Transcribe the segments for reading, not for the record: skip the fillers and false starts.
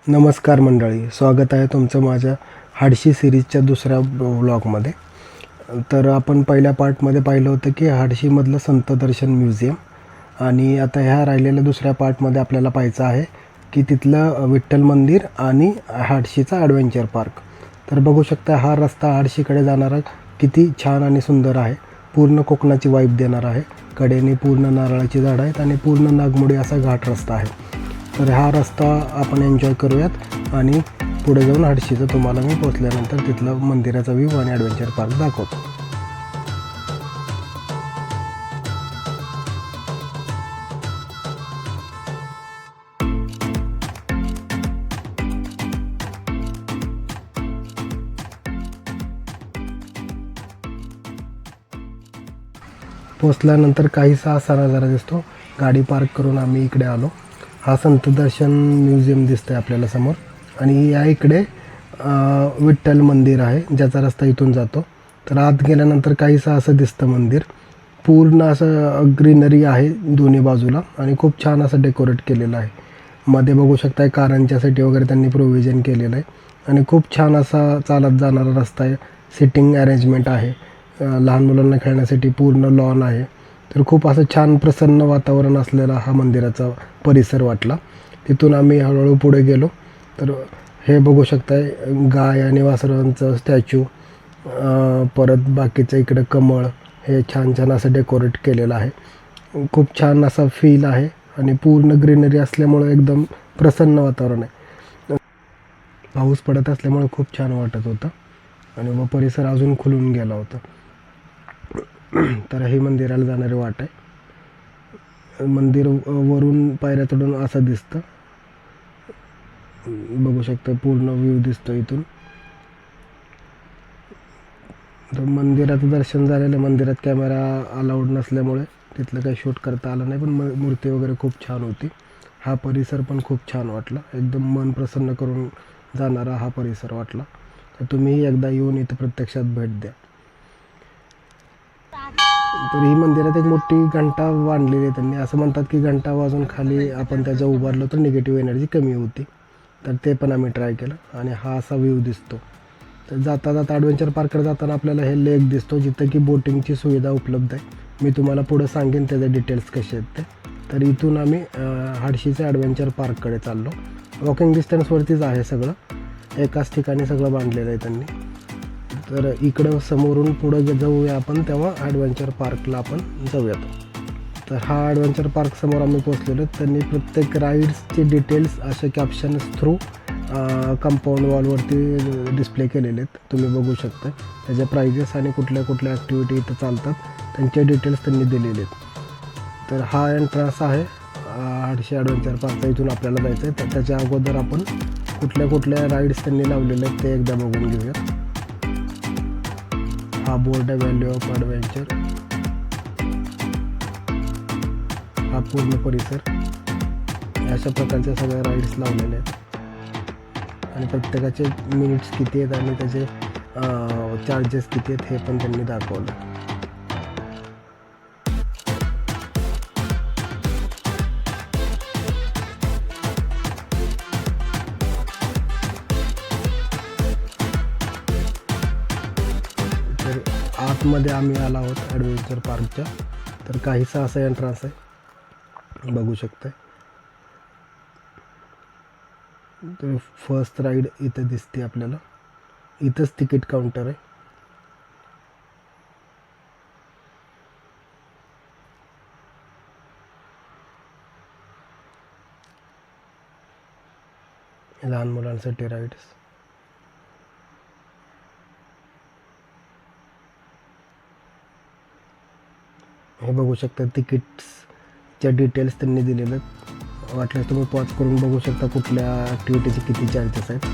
नमस्कार मंडळी, स्वागत आहे तुमचं माझ्या हाडशी सिरीजच्या दुसऱ्या व्लॉगमध्ये. तर आपण पहिल्या पार्टमध्ये पाहिलं होतं की हाडशीमधलं संत दर्शन म्युझियम, आणि आता ह्या राहिलेल्या दुसऱ्या पार्टमध्ये आपल्याला पाहायचं आहे की तिथलं विठ्ठल मंदिर आणि हाडशीचा ॲडव्हेंचर पार्क. तर बघू शकता हा रस्ता हाडशीकडे जाणारा किती छान आणि सुंदर आहे. पूर्ण कोकणाची वाईब देणार आहे. कडेने पूर्ण नारळाची झाडं आहेत आणि पूर्ण नागमोडी असा घाट रस्ता आहे. तर हा रस्ता आपण एन्जॉय करूयात आणि पुढे जाऊन हाडशीचं तुम्हाला मी पोचल्यानंतर तिथलं मंदिराचा व्ह्यू आणि ॲडव्हेंचर पार्क दाखवतो. पोचल्यानंतर काहीसा असा नजारा दिसतो. गाडी पार्क करून आम्ही इकडे आलो. हा संत दर्शन म्युझियम दिसतंय आपल्याला समोर, आणि या इकडे विठ्ठल मंदिर आहे ज्याचा रस्ता इथून जातो. तर आत गेल्यानंतर काहीसं असं दिसतं मंदिर. पूर्ण असं ग्रीनरी आहे दोन्ही बाजूला आणि खूप छान असं डेकोरेट केलेलं आहे. मध्ये बघू शकताय कारंच्यासाठी वगैरे त्यांनी प्रोव्हिजन केलेलं आहे आणि खूप छान असा चालत जाणारा रस्ता आहे. सिटिंग अरेंजमेंट आहे, लहान मुलांना खेळण्यासाठी पूर्ण लॉन आहे. तर खूप असं छान प्रसन्न वातावरण असलेला हा मंदिराचा परिसर वाटला. तिथून आम्ही हळूहळू पुढे गेलो. तर हे बघू शकताय गाय आणि वासरांचं स्टॅच्यू, परत बाकीचं इकडे कमळ, हे छान छान असं डेकोरेट केलेलं आहे. खूप छान असा फील आहे आणि पूर्ण ग्रीनरी असल्यामुळं एकदम प्रसन्न वातावरण आहे. पाऊस पडत असल्यामुळे खूप छान वाटत होतं आणि मग परिसर अजून खुलून गेला होता. तर ही मंदिराला जाणारी वाट आहे. मंदिर वरून पायऱ्या चढून असं दिसतं. बघू शकता पूर्ण व्ह्यू दिसतो इथून. तर मंदिराचं दर्शन झालेलं. मंदिरात कॅमेरा अलाउड नसल्यामुळे तिथलं काही शूट करता आलं नाही, पण मूर्ती वगैरे खूप छान होती. हा परिसर पण खूप छान वाटला. एकदम मन प्रसन्न करून जाणारा हा परिसर वाटला. तर तुम्हीही एकदा येऊन इथं प्रत्यक्षात भेट द्या. तर ही मंदिरात एक मोठी घंटा बांधलेली आहे त्यांनी. असं म्हणतात की घंटा वाजून खाली आपण त्याच्या उभारलो तर निगेटिव्ह एनर्जी कमी होती. तर ते पण आम्ही ट्राय केलं आणि हा असा व्ह्यू दिसतो. तर जाता जाता ॲडव्हेंचर पार्ककडे जाताना आपल्याला हे लेक दिसतो जिथं की बोटिंगची सुविधा उपलब्ध आहे. मी तुम्हाला पुढं सांगेन त्याचे डिटेल्स कसे आहेत ते. तर इथून आम्ही हाडशीच्या ॲडव्हेंचर पार्ककडे चाललो. वॉकिंग डिस्टन्सवरतीच आहे सगळं, एकाच ठिकाणी सगळं बांधलेलं आहे त्यांनी. तर इकडं समोरून पुढं जाऊया आपण, तेव्हा ॲडव्हेंचर पार्कला आपण जाऊयात. तर हा ॲडव्हेंचर पार्क समोर आम्ही पोचलेलो. त्यांनी प्रत्येक राईड्सचे डिटेल्स असे कॅप्शन्स थ्रू कंपाऊंड वॉलवरती डिस्प्ले केलेले आहेत. तुम्ही बघू शकता त्याचे प्राइजेस आणि कुठल्या कुठल्या ॲक्टिव्हिटी इथं चालतात त्यांचे डिटेल्स त्यांनी दिलेले आहेत. तर हा एंट्रन्स आहे हाडशी ॲडव्हेंचर पार्कचा. इथून आपल्याला जायचं आहे. तर त्याच्या अगोदर आपण कुठल्या कुठल्या राईड्स त्यांनी लावलेले आहेत ते एकदा बघून घेऊयात. हा बोर्ड आहे व्हॅल्यू ऑफ ॲडव्हेंचर. हा पूर्ण परिसर अशा प्रकारच्या सगळ्या राईड्स लावलेल्या आहेत आणि प्रत्येकाचे मिनिट्स किती आहेत आणि त्याचे चार्जेस किती आहेत हे पण त्यांनी दाखवलं. तर आतमध्ये आम्ही आलो आहोत ॲडव्हेंचर पार्कच्या. तर काहीसा असा एंट्रन्स आहे, बघू शकताय. तर फर्स्ट राईड इथं दिसते आपल्याला. इथंच तिकीट काउंटर आहे. लहान मुलांसाठी राईड्स. हे बघू शकता तिकीट्सच्या डिटेल्स त्यांनी दिलेले आहेत. वाटल्यास तुम्ही पॉज करून बघू शकता कुठल्या ॲक्टिव्हिटीचे किती चार्जेस आहेत.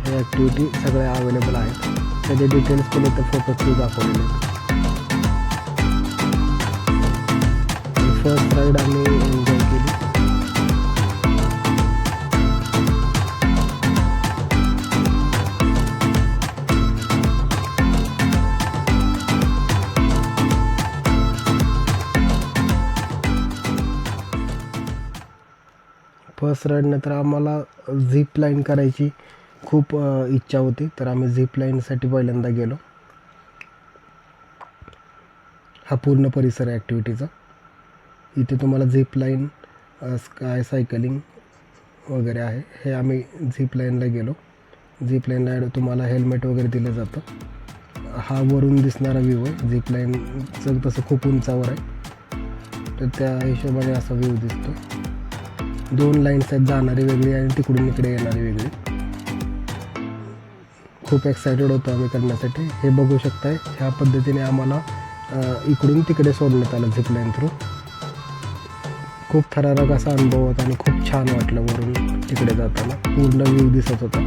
हे ॲक्टिव्हिटी सगळ्या अवेलेबल आहेत. त्याचे डिटेल्स केले तर फोटो थ्रू दाखवलेले आहेत. फर्स्ट राईड आम्ही एन्जॉय केली. फर्स्ट राईडनं तर आम्हाला झिप लाईन करायची खूप इच्छा होती, तर आम्ही झिप लाईनसाठी पहिल्यांदा गेलो. हा पूर्ण परिसर आहे ॲक्टिव्हिटीचा. इथे तुम्हाला झिप लाईन, स्काय सायकलिंग वगैरे आहे. हे आम्ही झिप लाईनला गेलो. झिप लाईनला तुम्हाला हेल्मेट वगैरे दिलं जातं. हा वरून दिसणारा व्ह्यू आहे. झिप लाईनचं तसं खूप उंचावर आहे, तर त्या हिशोबाने असा व्ह्यू दिसतो. 2 लाईन्स आहेत, जाणारी वेगळी आणि तिकडून इकडे येणारी वेगळी. खूप एक्सायटेड होतो आम्ही करण्यासाठी. हे बघू शकताय, ह्या पद्धतीने आम्हाला इकडून तिकडे सोडण्यात आलं झिप लाईन थ्रू. खूप थरारक असा अनुभव होता आणि खूप छान वाटलं. वरून तिकडे जाताना पूर्ण व्ह्यू दिसत होता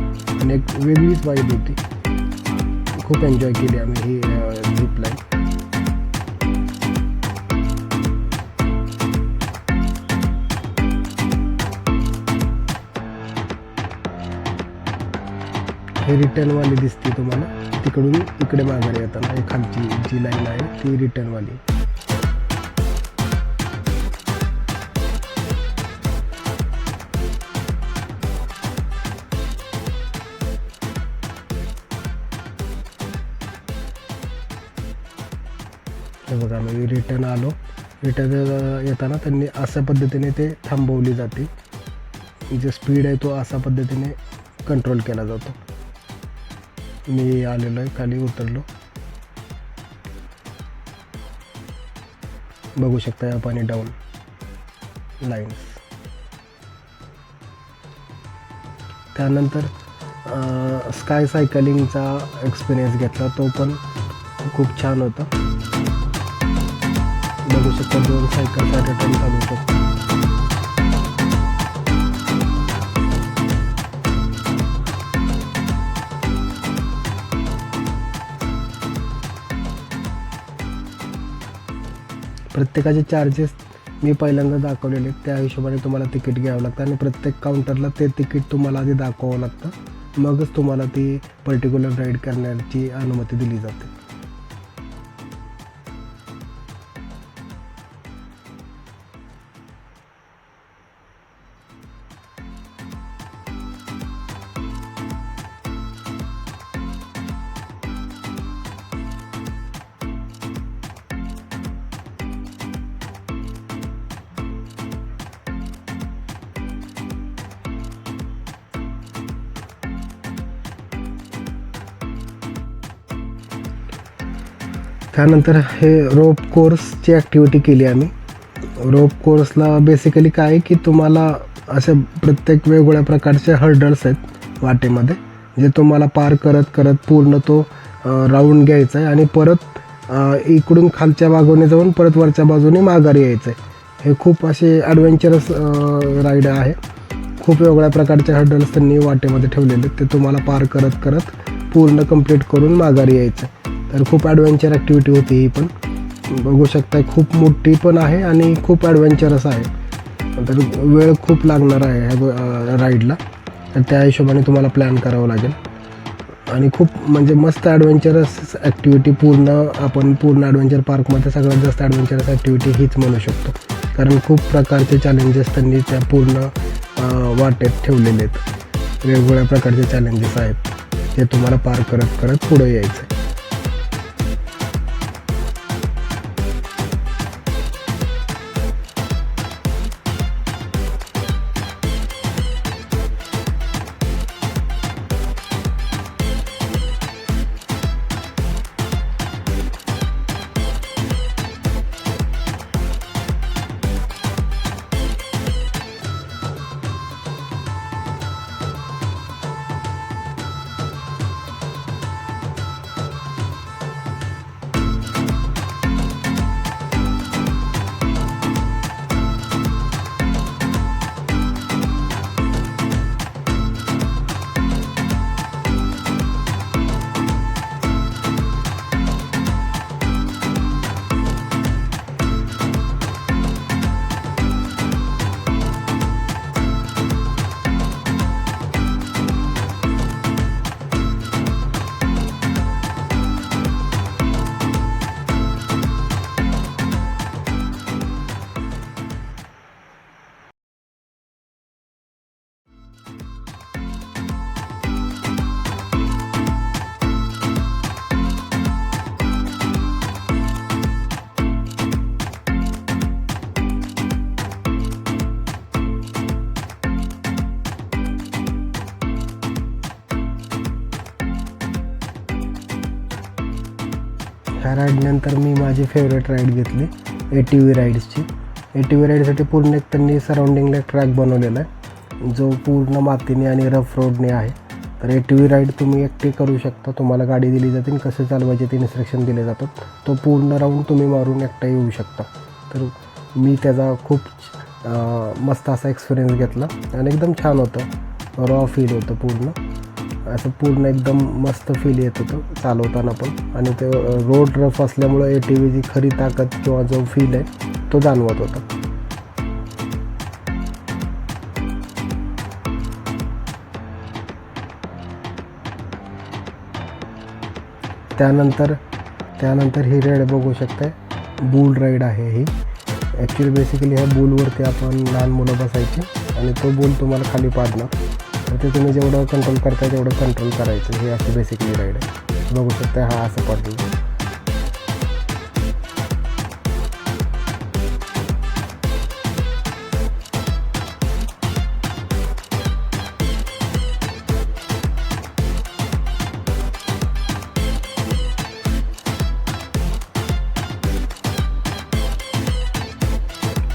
आणि एक वेगळीच वाईब होती. खूप एन्जॉय केली आम्ही ही झिप लाईन. हे रिटर्नवाली दिसते तुम्हाला, तिकडून इकडे माघारी येताना. हे खालची जी लाईन आहे ती रिटर्नवाली. हे बघा, आम्ही रिटर्न आलो. रिटर्न येताना त्यांनी अशा पद्धतीने ते थांबवली जाते. जो स्पीड आहे तो अशा पद्धतीने कंट्रोल केला जातो. मी आलेलो आहे, खाली उतरलो. बघू शकता अप आणि डाऊन लाईन्स. त्यानंतर स्काय सायकलिंगचा एक्सपिरियन्स घेतला, तो पण खूप छान होता. बघू शकता 2 सायकल ॲट अ टाईम चालवू शकतो. प्रत्येकाचे चार्जेस मी पहिल्यांदा दाखवलेले, त्या हिशोबाने तुम्हाला तिकीट घ्यावं लागतं आणि प्रत्येक काउंटरला ते तिकीट तुम्हाला आधी दाखवावं लागतं. मगच तुम्हाला ती पर्टिक्युलर राईड करण्याची अनुमती दिली जाते. त्यानंतर हे रोप कोर्सची ॲक्टिव्हिटी केली आम्ही. रोप कोर्सला बेसिकली काय आहे की तुम्हाला असे प्रत्येक वेगवेगळ्या प्रकारचे हर्डल्स आहेत वाटेमध्ये, जे तुम्हाला पार करत करत पूर्ण तो राऊंड घ्यायचा आहे आणि परत इकडून खालच्या बाजूने जाऊन परत वरच्या बाजूने माघारी यायचं आहे. हे खूप असे ॲडव्हेंचरस राईड आहे. खूप वेगवेगळ्या प्रकारचे हर्डल्स त्यांनी वाटेमध्ये ठेवलेले, ते तुम्हाला पार करत करत पूर्ण कंप्लीट करून माघारी यायचं. तर खूप ॲडव्हेंचर ॲक्टिव्हिटी होती ही पण. बघू शकता खूप मोठी पण आहे आणि खूप ॲडव्हेंचरस आहे. तर वेळ खूप लागणार आहे ह्या राईडला, तर त्या हिशोबाने तुम्हाला प्लॅन करावं लागेल. आणि खूप म्हणजे मस्त ॲडव्हेंचरस ॲक्टिव्हिटी. आपण पूर्ण ॲडव्हेंचर पार्कमध्ये सगळ्यात जास्त ॲडव्हेंचरस ॲक्टिव्हिटी हीच म्हणू शकतो, कारण खूप प्रकारचे चॅलेंजेस त्यांनी त्या पूर्ण वाटेत ठेवलेले आहेत. वेगवेगळ्या प्रकारचे चॅलेंजेस आहेत, ते तुम्हाला पार करत करत पुढे यायचं आहे. ह्या राईडनंतर मी माझी फेवरेट राईड घेतली ATV राईड्सची. ATV राईडसाठी पूर्ण एक त्यांनी सराउंडिंगला एक ट्रॅक बनवलेला आहे जो पूर्ण मातीने आणि रफ रोडने आहे. तर ATV राईड तुम्ही एकटे करू शकता. तुम्हाला गाडी दिली जाते आणि कसं चालवायचे ते इन्स्ट्रक्शन दिले जातात. तो पूर्ण राऊंड तुम्ही मारून एकटा येऊ शकता. तर मी त्याचा खूप मस्त असा एक्सपिरियन्स घेतला आणि एकदम छान होतं. रॉ फील होतं पूर्ण असं पूर्ण एकदम मस्त फील येत होतं चालवताना पण. आणि ते रोड रफ असल्यामुळं ATVची खरी ताकद किंवा जो फील आहे तो जाणवत होता. त्यानंतर ही राईड बघू शकताय. बुल राईड आहे ही. ॲक्च्युली बेसिकली ह्या बुलवरती आपण लहान मुलं बसायची आणि तो बुल तुम्हाला खाली पाडणार. तर ते तुम्ही जेवढं कंट्रोल करताय तेवढं कंट्रोल करायचं. ही अशी बेसिकली राईड आहे. बघू शकता हा असं पडलं.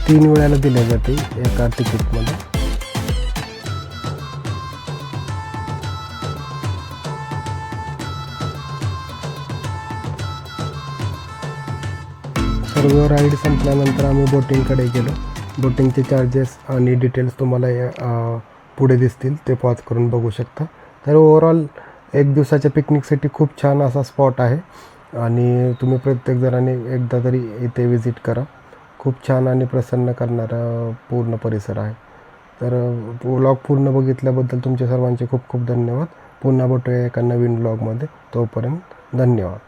3 वेळाला दिले जाते एका तिकीटमध्ये. सर्व राईड संपल्यानंतर आम्ही बोटिंगकडे गेलो. बोटिंगचे चार्जेस आणि डिटेल्स तुम्हाला पुढे दिसतील, ते पॉज करून बघू शकता. तर ओव्हरऑल एक दिवसाच्या पिकनिकसाठी खूप छान असा स्पॉट आहे आणि तुम्ही प्रत्येक जणांनी एकदा तरी इथे विजिट करा. खूप छान आणि प्रसन्न करणारा पूर्ण परिसर आहे. तर व्लॉग पूर्ण बघितल्याबद्दल तुमच्या सर्वांचे खूप खूप धन्यवाद. पुन्हा भेटूया एका नवीन व्लॉगमध्ये. तोपर्यंत धन्यवाद.